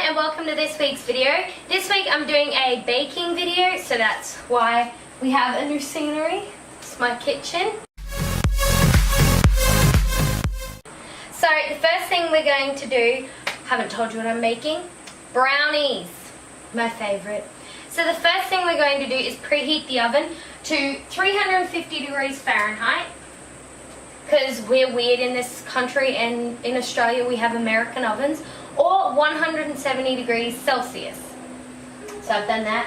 and welcome to this week's video. This week I'm doing a baking video, so that's why we have a new scenery. It's my kitchen. So the first thing we're going to do, haven't told you what I'm making, brownies, my favourite. So the first thing we're going to do is preheat the oven to 350 degrees Fahrenheit. Because we're weird in this country, and in Australia we have American ovens, or 170 degrees Celsius. So I've done that.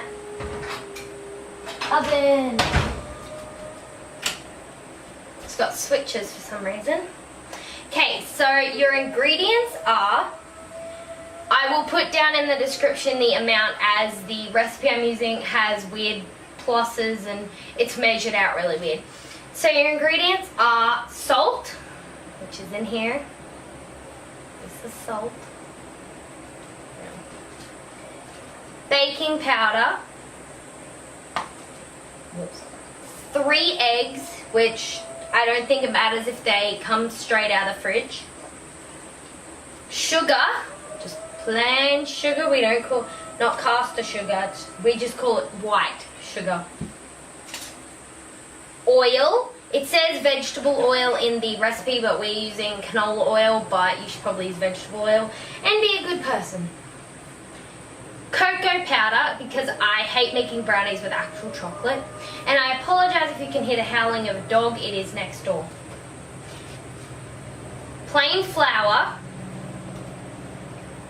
Oven. It's got switches for some reason. Okay, so your ingredients are, I will put down in the description the amount, as the recipe I'm using has weird pluses and it's measured out really weird. So your ingredients are salt, which is in here. This is salt. Baking powder. Whoops. 3 eggs, which I don't think it matters if they come straight out of the fridge. Sugar, just plain sugar. We don't call, not caster sugar, we just call it white sugar. Oil. It says vegetable oil in the recipe, but we're using canola oil, but you should probably use vegetable oil. And be a good person. Cocoa powder, because I hate making brownies with actual chocolate. And I apologize if you can hear the howling of a dog, it is next door. Plain flour.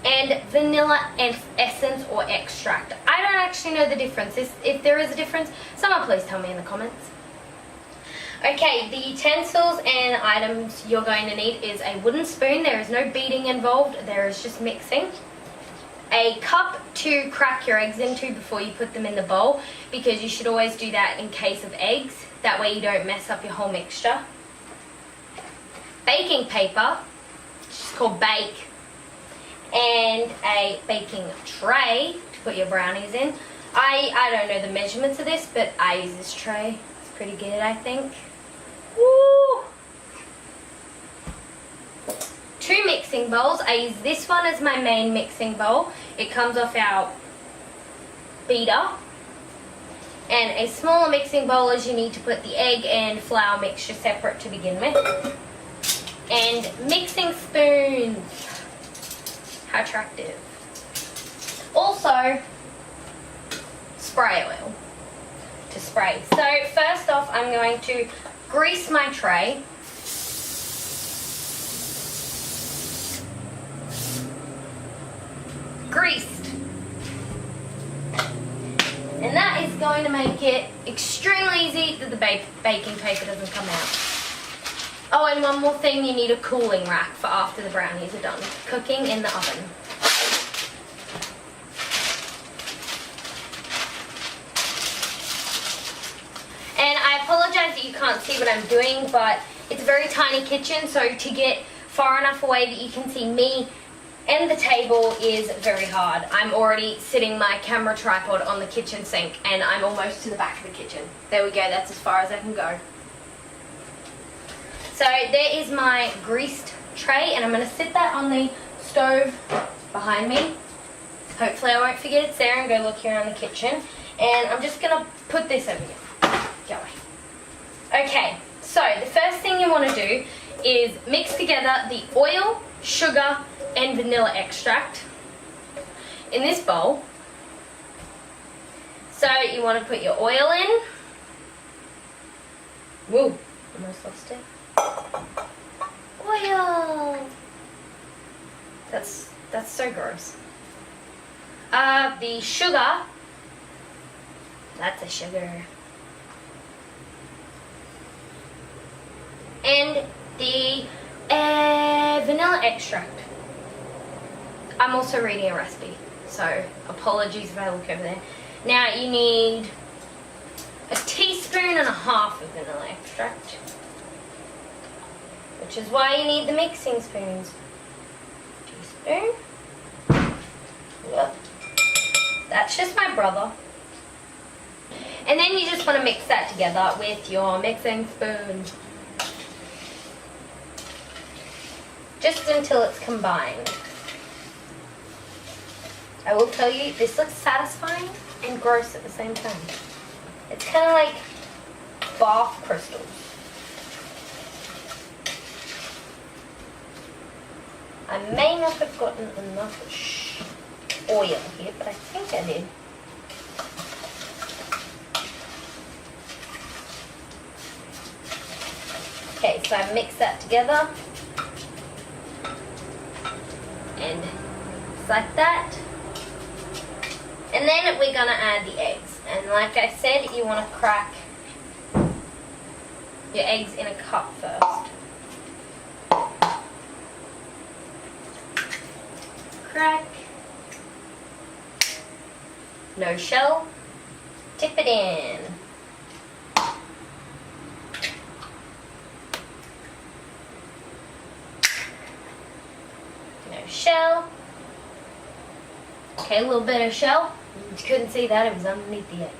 And vanilla essence or extract. I don't actually know the difference. If there is a difference, someone please tell me in the comments. Okay, the utensils and items you're going to need is a wooden spoon. There is no beating involved, there is just mixing. A cup to crack your eggs into before you put them in the bowl, because you should always do that in case of eggs. That way you don't mess up your whole mixture. Baking paper, which is called bake. And a baking tray to put your brownies in. I don't know the measurements of this, but I use this tray. It's pretty good, I think. Woo! 2 mixing bowls. I use this one as my main mixing bowl. It comes off our beater. And a smaller mixing bowl, as you need to put the egg and flour mixture separate to begin with. And mixing spoons. How attractive. Also, spray oil to spray. So first off, I'm going to grease my tray. Greased. And that is going to make it extremely easy that the baking paper doesn't come out. Oh, and one more thing, you need a cooling rack for after the brownies are done cooking in the oven. And I apologize that you can't see what I'm doing, but it's a very tiny kitchen, so to get far enough away that you can see me and the table is very hard. I'm already sitting my camera tripod on the kitchen sink, and I'm almost to the back of the kitchen. There we go, that's as far as I can go. So there is my greased tray, and I'm going to sit that on the stove behind me. Hopefully I won't forget it's there and go look around the kitchen. And I'm just going to put this over here. Go away. Okay, so the first thing you want to do is mix together the oil, sugar, and vanilla extract in this bowl. So you want to put your oil in. Whoa, almost lost it. Oil. That's so gross. The sugar. That's a sugar. And the vanilla extract. I'm also reading a recipe, so apologies if I look over there. Now you need a teaspoon and a half of vanilla extract, which is why you need the mixing spoons. Teaspoon. Yep. That's just my brother. And then you just want to mix that together with your mixing spoon. Just until it's combined. I will tell you, this looks satisfying and gross at the same time. It's kind of like bath crystals. I may not have gotten enough oil here, but I think I did. Okay, so I mix that together. And just like that. And then we're gonna add the eggs. And like I said, you wanna crack your eggs in a cup first. Crack. No shell. Tip it in. No shell. Okay, a little bit of shell. You couldn't see that, it was underneath the egg.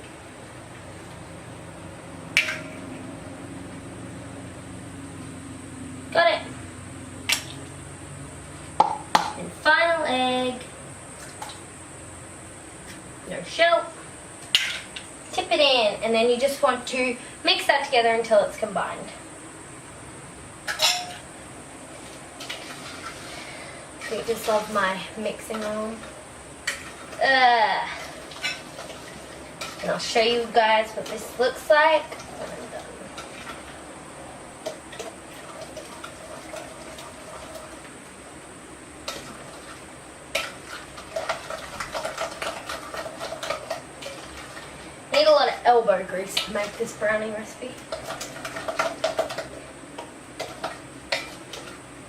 Got it. And final egg. No shell. Tip it in, and then you just want to mix that together until it's combined. I just love my mixing room. And I'll show you guys what this looks like when I'm done. Need a lot of elbow grease to make this brownie recipe.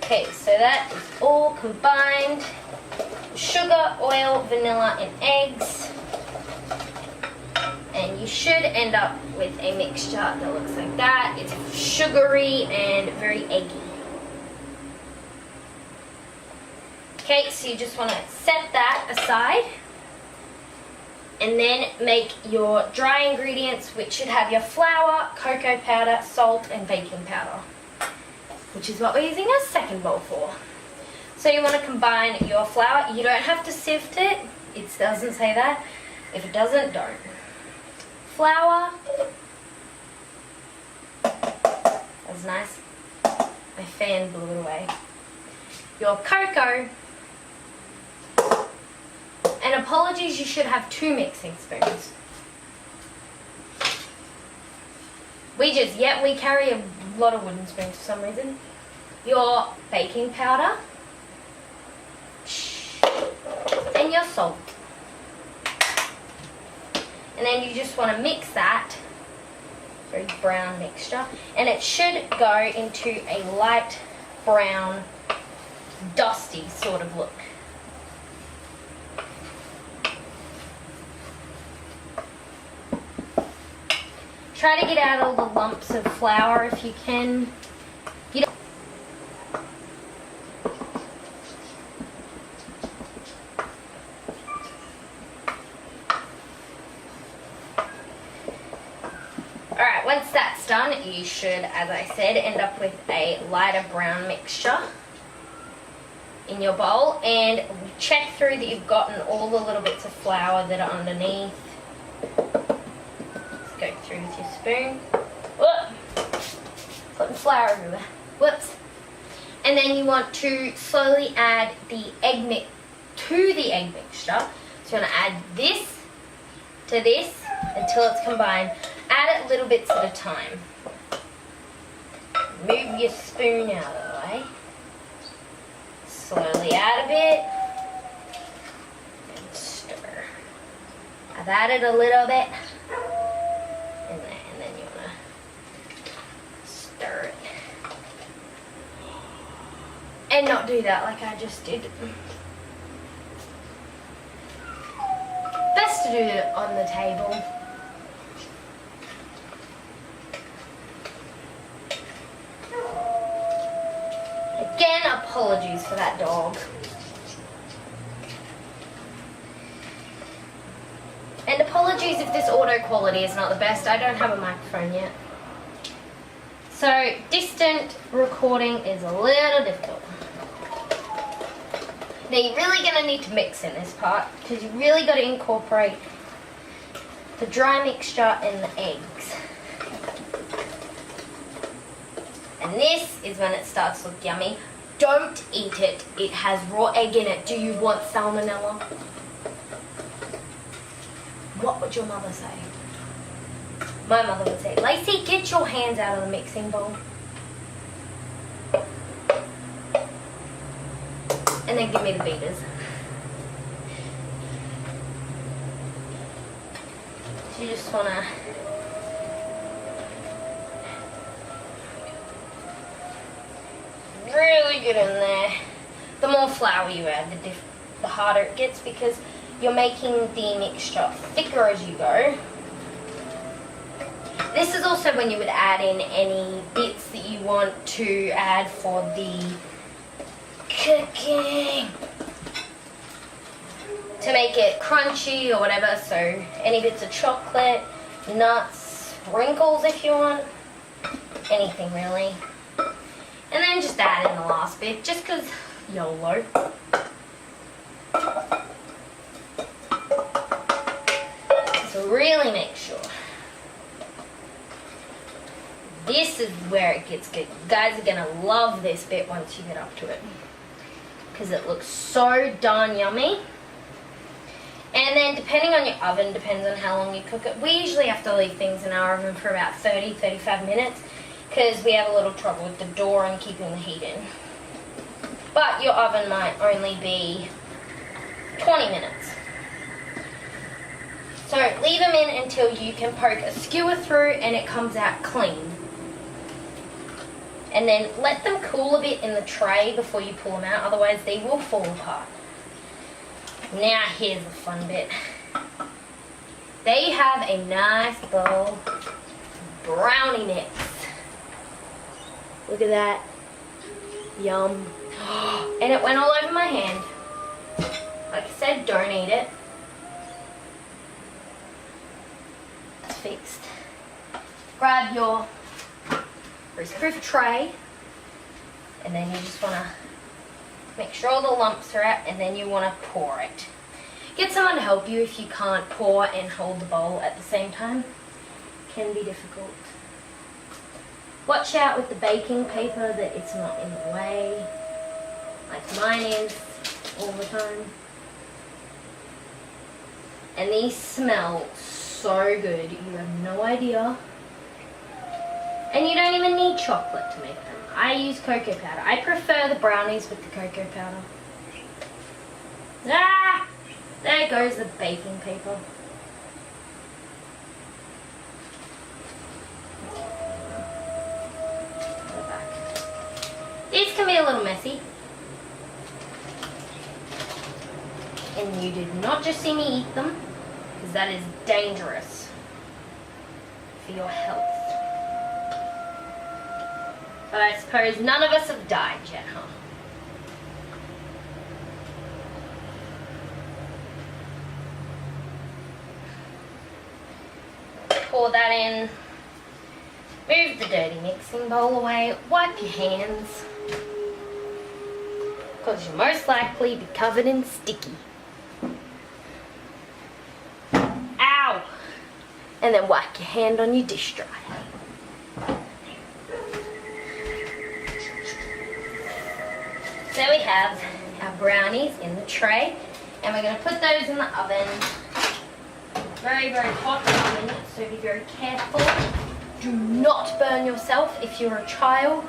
Okay, so that is all combined. Sugar, oil, vanilla, and eggs. And you should end up with a mixture that looks like that. It's sugary and very eggy. Okay, so you just want to set that aside. And then make your dry ingredients, which should have your flour, cocoa powder, salt, and baking powder, which is what we're using our second bowl for. So you want to combine your flour. You don't have to sift it. It doesn't say that. If it doesn't, don't. Flour. That was nice. My fan blew it away. Your cocoa. And apologies, you should have 2 mixing spoons. We carry a lot of wooden spoons for some reason. Your baking powder. And your salt. And then you just want to mix that. Very brown mixture. And it should go into a light brown, dusty sort of look. Try to get out all the lumps of flour if you can. Alright, once that's done, you should, as I said, end up with a lighter brown mixture in your bowl. And check through that you've gotten all the little bits of flour that are underneath. Go through with your spoon. Whoop. Putting flour everywhere. Whoops. And then you want to slowly add the egg mix to the egg mixture. So you want to add this to this until it's combined. Add it little bits at a time. Move your spoon out of the way. Slowly add a bit. And stir. I've added a little bit. And then you want to stir it. And not do that like I just did. Best to do it on the table. Again, apologies for that dog. And apologies if this audio quality is not the best. I don't have a microphone yet. So, distant recording is a little difficult. Now you're really going to need to mix in this part because you really got to incorporate the dry mixture and the eggs. And this is when it starts to look yummy. Don't eat it. It has raw egg in it. Do you want salmonella? What would your mother say? My mother would say, Lacey, get your hands out of the mixing bowl. And then give me the beaters. So you just want to really get in there. The more flour you add, the harder it gets because you're making the mixture thicker as you go. This is also when you would add in any bits that you want to add for the cooking to make it crunchy or whatever. So any bits of chocolate, nuts, sprinkles if you want, anything really. And then just add in the last bit just because YOLO. So really make sure. This is where it gets good. You guys are going to love this bit once you get up to it. Because it looks so darn yummy. And then depending on your oven, depends on how long you cook it. We usually have to leave things in our oven for about 30-35 minutes. Because we have a little trouble with the door and keeping the heat in. But your oven might only be 20 minutes. So leave them in until you can poke a skewer through and it comes out clean. And then let them cool a bit in the tray before you pull them out, otherwise they will fall apart. Now here's the fun bit. They have a nice bowl of brownie mix. Look at that. Yum. And it went all over my hand. Like I said, don't eat it. It's fixed. Grab your grease-proof tray. And then you just want to make sure all the lumps are out, and then you want to pour it. Get someone to help you if you can't pour and hold the bowl at the same time. Can be difficult. Watch out with the baking paper that it's not in the way, like mine is all the time. And these smell so good, you have no idea. And you don't even need chocolate to make them. I use cocoa powder. I prefer the brownies with the cocoa powder. Ah! There goes the baking paper. These can be a little messy. And you did not just see me eat them, because that is dangerous for your health. But I suppose none of us have died yet, huh? Pour that in. Move the dirty mixing bowl away. Wipe your hands. Because you'll most likely be covered in sticky. Ow! And then wipe your hand on your dish dryer. So we have our brownies in the tray, and we're going to put those in the oven. Very, very hot oven, so be very careful. Do not burn yourself. If you're a child,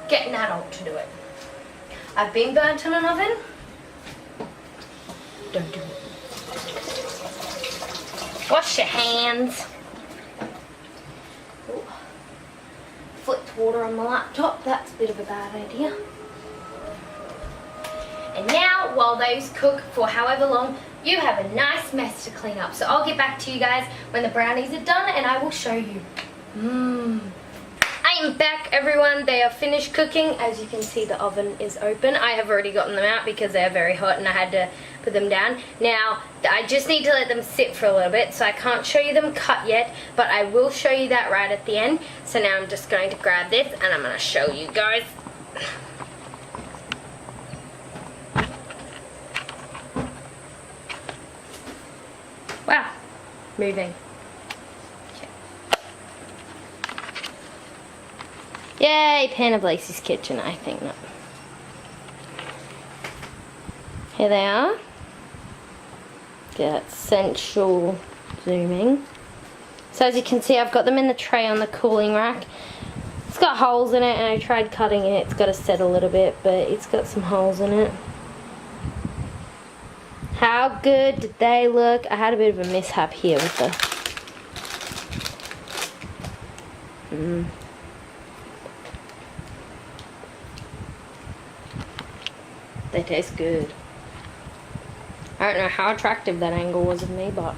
get an adult to do it. I've been burnt in an oven. Don't do it. Wash your hands. Ooh. Flipped water on my laptop. That's a bit of a bad idea. And now, while those cook for however long, you have a nice mess to clean up. So I'll get back to you guys when the brownies are done and I will show you. I am back, everyone. They are finished cooking. As you can see, the oven is open. I have already gotten them out because they are very hot and I had to put them down. Now, I just need to let them sit for a little bit, so I can't show you them cut yet, but I will show you that right at the end. So now I'm just going to grab this and I'm going to show you guys. moving. Yay, Pan of Lacey's Kitchen, I think not. Here they are. Get that sensual zooming. So as you can see, I've got them in the tray on the cooling rack. It's got holes in it, and I tried cutting it. It's got to set a little bit, but it's got some holes in it. How good did they look? I had a bit of a mishap here with the... They taste good. I don't know how attractive that angle was of me, but...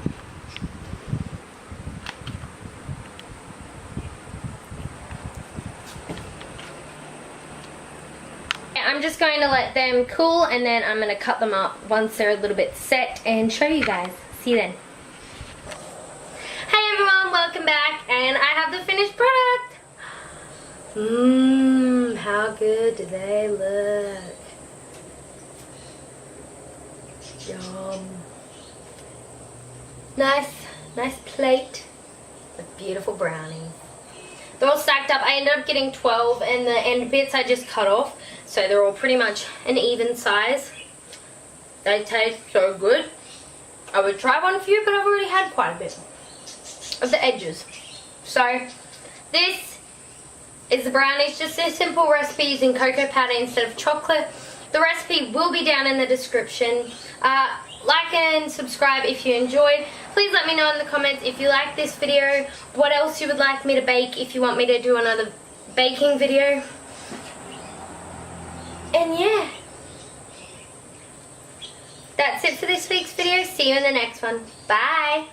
I'm just going to let them cool, and then I'm going to cut them up once they're a little bit set and show you guys. See you then. Hey everyone, welcome back, and I have the finished product. How good do they look? Yum. Nice plate with beautiful brownies. They're all stacked up. I ended up getting 12, and the end bits I just cut off, so they're all pretty much an even size. They taste so good. I would try one for you, but I've already had quite a bit of the edges. So this is the brownies, just a simple recipe using cocoa powder instead of chocolate. The recipe will be down in the description. Like and subscribe if you enjoyed. Please let me know in the comments if you like this video, what else you would like me to bake, if you want me to do another baking video. And yeah, that's it for this week's video. See you in the next one. Bye.